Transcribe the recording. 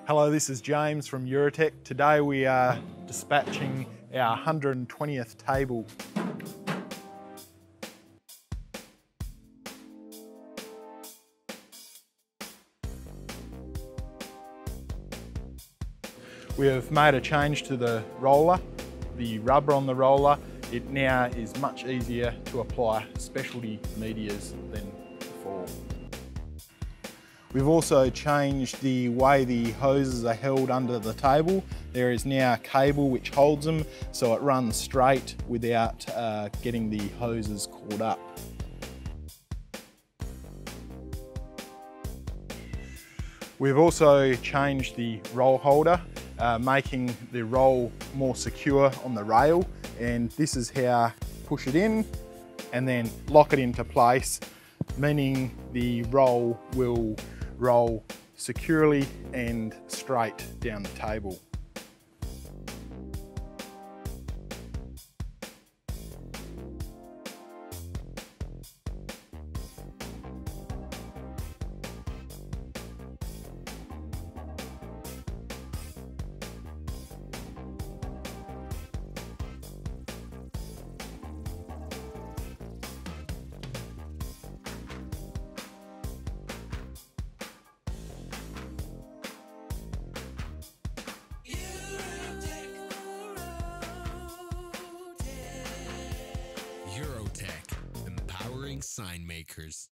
Hello, this is James from Eurotech. Today we are dispatching our 120th table. We have made a change to the roller, the rubber on the roller. It now is much easier to apply specialty medias than before. We've also changed the way the hoses are held under the table. There is now a cable which holds them so it runs straight without getting the hoses caught up. We've also changed the roll holder, making the roll more secure on the rail, and this is how push it in and then lock it into place, meaning the roll will roll securely and straight down the table. Eurotech, empowering sign makers.